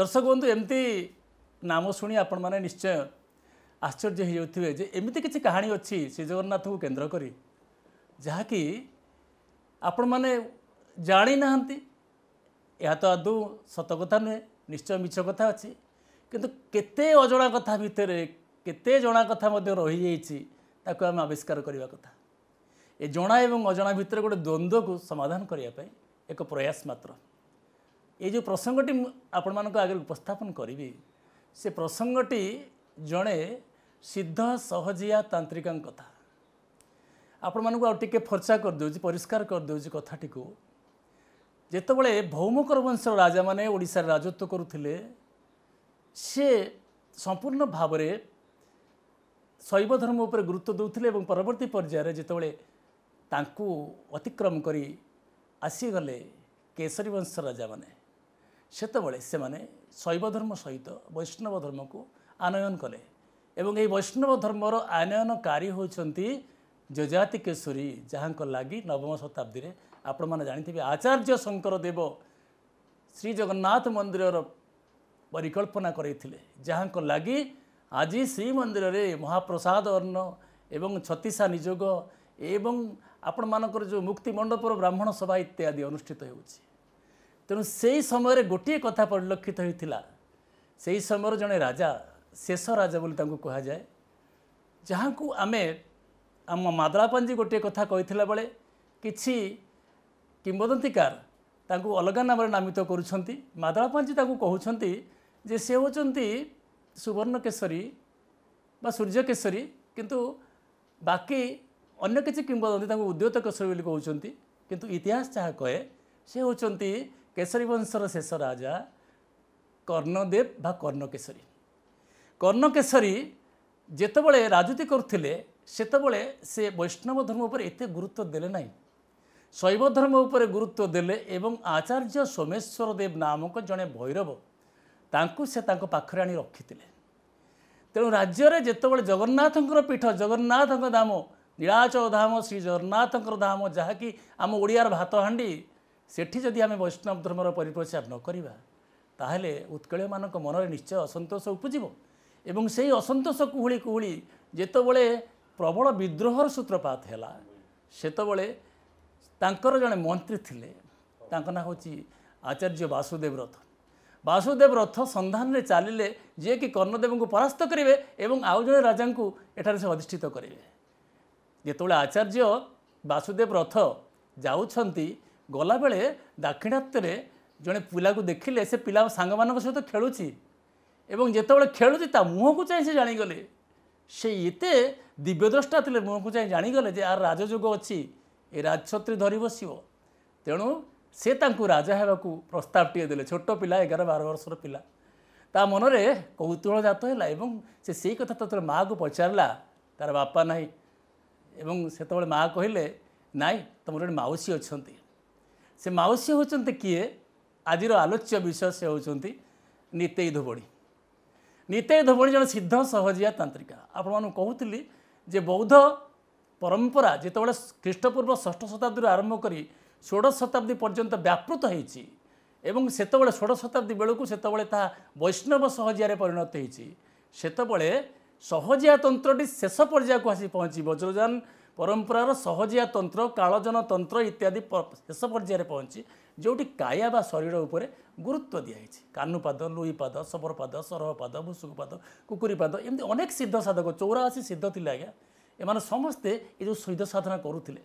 दर्शक बंधु एमती नाम शुणी आपण मैंने निश्चय आश्चर्य हो जाते जे एमती किसी कहानी अच्छी श्री जगन्नाथ को केन्द्र करी जहाँकि आपण मैंने जानी ना यह तो आदौ सत कथा नुहे निश्चय मिछ कथा अच्छी किंतु केते अजଣା कथा भितर केते जଣା कथा रही जाइए आम आविष्कार करने कथा ये जଣା एवं अजଣା भितर गोटे द्वंद्व को समाधान करने एक प्रयास मात्र ये जो प्रसंगटी आपण मान आगे उपस्थापन करी से प्रसंगटी जड़े सिद्ध सहजिया तांत्रिका कथा आपण मानक आगे फर्चा करदे परिष्कार करदे कथाटी को जितेबले भौमकर वंशर राजा माने ओडिशा राजत्व करुथिले से संपूर्ण भाव में शैव धर्म उपर गुरुत्व दौथिले एवं परवर्ती पर्यायर जितेबले तांकु अतिक्रम करी आसीगले केसरी वंश राजा माने सेतबले से माने शैव धर्म सहित वैष्णव धर्म को आनयन कले एवं ये वैष्णव धर्मर आनयनकारी होती जजाति केशरी जहाँ लगी नवम शताब्दी में आपण मैंने जानी आचार्य शंकर देव श्री जगन्नाथ मंदिर परिकल्पना करते जहाँ लगी आज श्रीमंदिर में महाप्रसाद अन्न एवं छत्तीसा निजोग एवं आपण मानकर जो मुक्ति मंडपर ब्राह्मण सभा इत्यादि अनुष्ठित होउछि तेणु से समय गोटे कथा परिलक्षित होता से समय जड़े राजा शेष राजा बोली कह जाए जहाँ को आमे आम मादलापांजी गोटे कथा कही बेले किछि किंवदंतीकार तांको अलग नाम नामित करुछंती मादलापांजी तांको कहउछंती जे से होचंती सुवर्ण केशरी बा सूर्य केशरी किंतु बाकी अन्य किसी किंवदंती तांको उद्योत केशरी बोली कहउछंती किंतु इतिहास जहाँ कहे से होचंती केशरी वंशर शेष राजा कर्णदेव बा कर्णकेशरी कर्णकेशरी जेतबले राजनीति करथिले सेतबले से वैष्णव धर्म उपर एते गुरुत्व देले नहीं शैव धर्म उपर गुरुत्व देले एवं आचार्य सोमेश्वर देव नामक जड़े भैरव तांकु से तांको पाखरे आनी रखिथिले तेणु राज्य में जेतबले जगन्नाथंकर पीठ जगन्नाथंक धाम नीलाचल धाम श्री जगन्नाथंकर धाम जहाँकि आम ओडियार भात हांडी सेठी जदि आम वैष्णव धर्मर परिप्रचार न करिबा ताहले उत्कलीय मानक मनरे निश्चय असंतोष उपजिबो एवं से असंतोष कुहुली कुहुली जेतबले प्रबल विद्रोहर सूत्रपात हैला सेतबले तांकर जड़े मंत्री थिले तांका ना होची आचार्य वासुदेव रथ संधान रे चलिले जे कि कर्णदेव को परास्त करेंगे एवं आउ जड़े राजा को एठारे से अधिष्ठित करेंगे जेतबले आचार्य वासुदेव रथ जाउछंती गला बेले दाक्षिणात्य जड़े पिला को देखिले से पिला सांग मान सहित खेलुची एवं जेतबले खेलुची ता मुह को चाहे से जानीगले से एते दिव्यद्रष्टा थे मुह को चाहे जानीगले जे आर राजयोग अच्छी ए राजछत्री धरी बसव तेणु से तांकु राजा हेबाकू प्रस्ताव टे देले छोट पिला 11-12 वर्षर पिला ता मनरे कौतूहल जात है एवं से कथा तो माँ को पचारा तार बापा ना एवं से माँ कहले नाई तुम गोटे माउसी अच्छा से माउसी होचंती किए आजिर आलोच्य विषय से होचंती नितेई धोबड़ी नितेई धोबड़ी जन सिद्ध सहजिया तांत्रिका आपण मानु कहूली जे बौद्ध परंपरा जितेबाला ख्रीष्टपूर्व 6ठ शताब्दी आरंभ करी 16 शताब्दी पर्यंत व्यापृत होती एवं सेतबले 16 शताब्दी बेलू सेतबले ता वैष्णव सहजिया परिणत होती सेतबले सहजिया तंत्रटी शेष पर्याय को आसी पहुँची वज्रजान परंपरार सहजिया तंत्र कालजन तंत्र इत्यादि शेष पर्यायर पहुँची जोटी काया बा शरीर उपर गुरुत्व दिखाई कानुपाद लुईपाद सबरपाद सरहपाद भुसुकपाद कुकुरीपाद एमती अनेक सिद्ध साधक 84 सिद्ध थिले आज्ञा एमाने समस्ते ये जो सिद्ध साधना करुथिले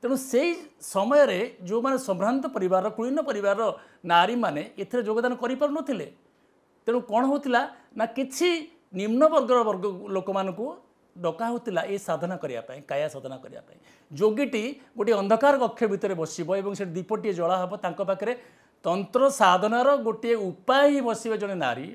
तेणु से समय जो माने संभ्रांत परिवार कुलीन परिवार नारी माने एथिरे योगदान करि पारु नथिले तेणु कौन होतिला ना किछि निम्न वर्ग लोक मानकु डका होता ये साधना करने काया साधना करने जोगीटी गोटे अंधकार कक्ष भितर बसब और से दीपटे जला हम पाखे तंत्र साधनार गोटे उपाय ही बसवे जड़े नारी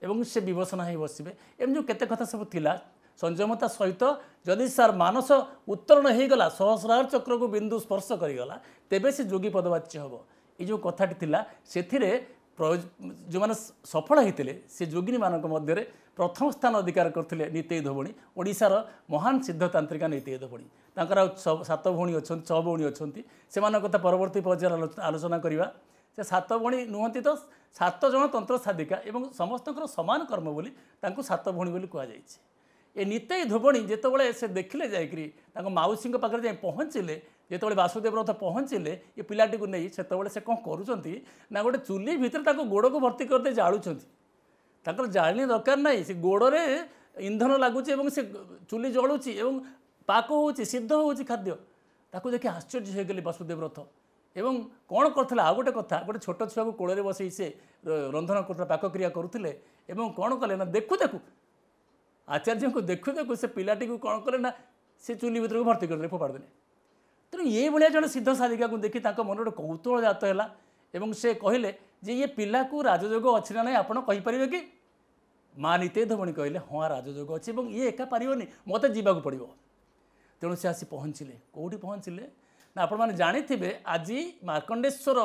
एवं से विवसना ही बसवे एम जो केते कथा सब थिला संयमता सहित जदि सार मानस उत्तरण हो गला सहस्रार चक्र को बिंदु स्पर्श करगला तेबे से जोगी पदवाच्य हम ये जो कथाटी थिला सेथिरे जो मैंने सफल होते से जोगिनी मानक मध्य प्रथम स्थान अधिकार करते नितेई धोबणी ओडिशार महान सिद्धतांत्रिका नितेई धोबणी तांकर 7 भौणी अच्छा 6 भौणी अच्छा से कथा परवर्ती पर्यायर आलोचना करवा से 7 भणी नुहति तो 7 जन तंत्र साधिका एवं समस्त समान कर्म बोली 7 भणी बोली कह ए नितेई धोबणी जितेबाला से देखिले जाकरी मौसी पाखे जाए पहुँचले जिते वासुदेव रथ पहुँचले ये पिलाटी को नहीं से कौन करूँ गोटे चुली भितर गोड़ को भर्ती करते जालुंट जाणी दरकार ना से गोड़े इंधन लगुच से चुली जलुची पाक हो सिद्ध हो खाद्य ताकू देखिए आश्चर्य हो गले वासुदेव रथ एवं कौन करता आ गोटे कथा गोटे छोट छुआ को कोड़े बसई से रंधन कर पाक क्रिया करुले कौन कले ना देखु देखु आचार्य को देखु देखु से पिलाटी को कौन कले ना से चुली भर को भर्ती करदे फोपाड़दे तेणु ये भाया जन सिद्ध साधिका को देखी मन गोटे कौतूहल जात है से कहले जे ये पिला को राजयोग अच्छी ना ना आपरे कि माँ नितेई धोबणी कहले हाँ राजयोग अच्छी ये एका पारनी मत जावाक पड़ो तेणु से आसी पहुँचले कौटी पहुँचले ना आपण मैंने जानी आज मार्कंडेश्वर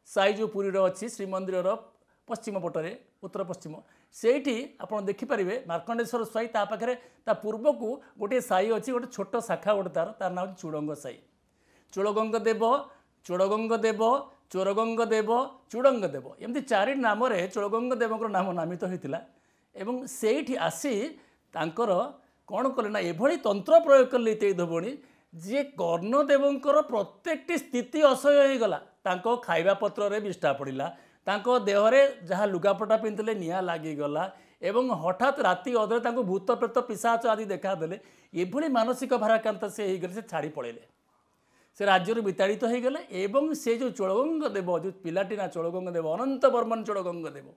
साई जो पुरी अच्छी श्रीमंदिर पश्चिम पटरे उत्तर पश्चिम सेठी आप देखिपारे मार्कंडेश्वर साई पाखे पूर्व को गोटे साई अच्छी गोटे छोट शाखा गोटे तार नाम चूड़ंग साई चूड़गंग देव चूड़गंग देव चोरगंग देव चूड़ंग देव एमती 4 नाम चूड़गंग देव नाम नामित होता एवं सेठी आसी तांकर कौन कले ना एभली तंत्र प्रयोग कले नितेई धोबणी जी कर्णदेवंकर प्रत्येक स्थिति असह्य हो गला तांको खाइबा पत्र रे विष्ठा पड़िला तांको देहरे जहाँ लुगापटा पिंधले निया लागिगला एवं हठात राति अधरे तांको भूत प्रेत पिशाच आदि देखादेले एभली मानसिक भाराक्रांत से छाड़ी पड़ेले से राज्य विताड़ित हो गले एवं से जो चोड़गंग देव जो पिलाटी ना चोड़गंग देव अनंत बर्मन चोड़गंग देव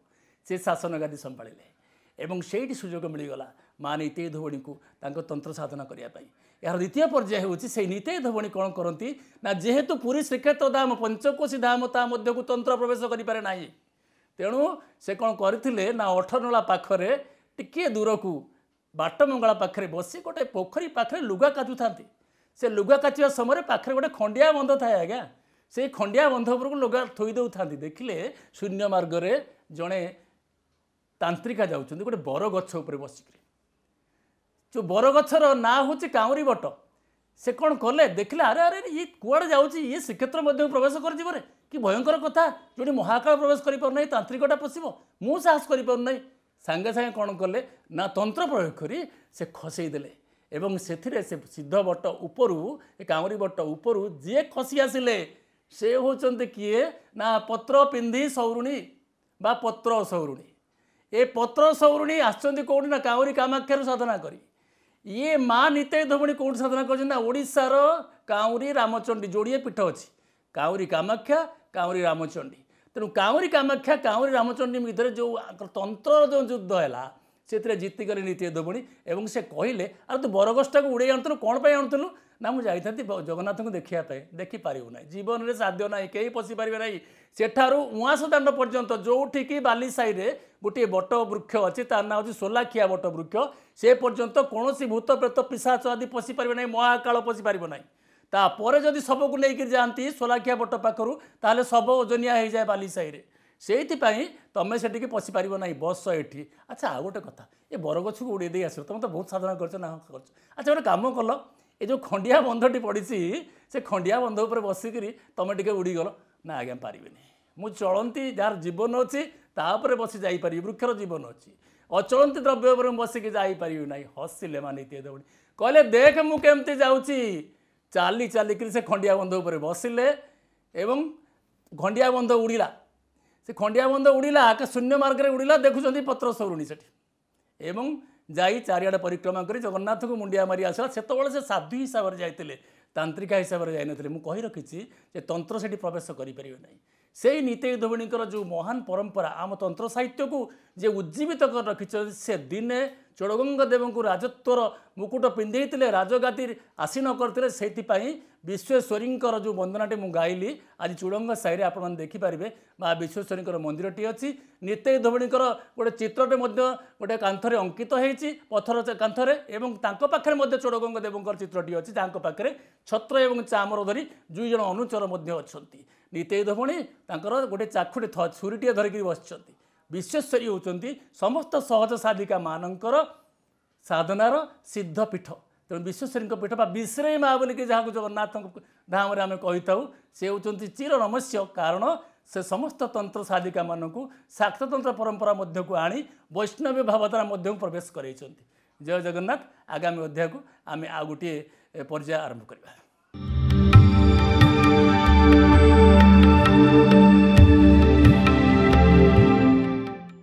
से शासन गादी संभाଳିले एवं से सुजोग मिलगला माँ नितेई धोबणी को तंत्र साधना करने यार द्वितीय पर्याय होची से नितेई धोबणी कौन करती ना जेहेतु पुरी श्रीक्षेत्र धाम पंचकोशी धाम ता मध्य को तंत्र प्रवेश करें ना तेणु से कौन करते ना अठरनला पाखरे टिके दूर को बाटमंगला पाखे बसी गोटे पोखरी पाखे लुगा काचु था से लुगा काचिया समय पाखे गोटे खंडिया बंध थाए आज्ञा से खंडिया बंध उपर लुगा थोई दौ था देखिले शून्य मार्ग जड़े तांत्रिका जाऊँ गोटे बर गछ उपर बसिक जो बरगछर ना हूँ काउरी बट से कौन कले देखले अरे अरे ये कुआड़े जाऊँगी ये श्रीक्षेत्र मध्य प्रवेश कर कि भयंकर कथा जो महाकाल प्रवेश कर तांत्रिकटा पशब मु साहस कर सांगे सांगे कौन कले ना तंत्र प्रयोग करी से खसईदेले एवं से सिद्ध बट उपरू काउरी बट उपरू जी खसी आसिले से होचंते किए ना पत्र पिंधि सौरुणी बा पत्र सौरुणी ए पत्र सौरुणी आसचंती कौटी ना काउरी कामाख्यार साधना करी ये माँ नितेई धोबणी कौट साधना करशार काउरी रामचंडी जोड़े पीठ अच्छी काउरी कामाख्या काउरी रामचंडी तेणु काउरी कामाख्या काउरी रामचंडी भितर जो तंत्र जो युद्ध है से जीतिगले नितेई धोबणी एवं से कहले अरे तू बरगछटा को उड़े आणुलु कौन पर आणुलु ना मुझे जगन्नाथ को देखापी देखिपारू ना जीवन में साध्य ना कहीं पशि पारे ना सेठारू उआस दाण्ड पर्यंत जोठी की बाली साई गोटे बट वृक्ष अच्छी तार ना हूँ सोलाखिया बट वृक्ष से पर्यंत कौन भूत प्रेत पिशाच आदि पशि पारे ना महाकाल पशि पार ना तापर जदि शव को लेकर जाती सोलाखिया बट पाखु ताले शव ओजनिया हो जाए बाली साई से तुम से पशि पार ना बस ये अच्छा आ गोटे कथा ये बरगछ को उड़े आस तुम तो बहुत साधना कर अच्छा गोटे कम कल ये जो खंडिया बंधटी पड़ी से खंडिया बंध उपर बसिक तुम टे उड़ीगल ना आज्ञा पारे मु चलती जार जीवन अच्छी तापर बसी जापर वृक्षर जीवन अच्छी अचलती द्रव्य उपर बसिक जापर ना हसिले मान नितेई धोबणी कहले देख मु केमती जाऊँगी चाली चालिक से खंडिया बंध उपर बसिले एवं खंडिया बंध उड़ीला से खंडिया बंध उड़ीला आकाश शून्य मार्ग में उड़ीला देखुं पत्र सौरुणी से एवं जाई चारिआडे परिक्रमा कर जगन्नाथ को मुंडिया मारी आसला से से साधु हिसाब से जाते तांत्रिका हिसाब से जाते मुझे कही रखी तंत्र से प्रवेश करें ना से नितेई धोबणीकर जो महान परंपरा आम तंत्र साहित्य को जे उज्जीवित कर रखी से दिने चोड़गंग देव को राजत्वर मुकुट पिंधे राजगादी आसीन करते से विश्वेश्वरी जो वंदनाटी मुझे गाइली आज चूड़ंग साई आप देखिपारे माँ विश्वेश्वरी मंदिरटी अच्छी नितेई धोबणीकर गोटे चित्रटे गोटे कांथरे अंकित होती पत्थर कांथरे पाखे चोड़गंग देव चित्रटी अच्छी जहाँ पाखे छत्र एवं चामर धरी 2 जन अनुचर अच्छा नितेई धोबणी गोटे चाखुटे छुरीटे धरिकी बस विश्वेश्वरी होती समस्त सहज साधिका मानकर साधनार सिद्ध पीठ तेणु विश्वेश्वरी पीठ बा विश्रय माँ बोलिक जहाँ जगन्नाथ धाम आम कही था से होती चिर नमस्य कारण से समस्त तंत्र साधिका मानक शाक्ततंत्र परंपरा मध्य को आनी वैष्णव भावधारा मध्य को प्रवेश कर जय जगन्नाथ। आगामी अध्याय को आम आ गोटे पर्याय आरंभ करवा।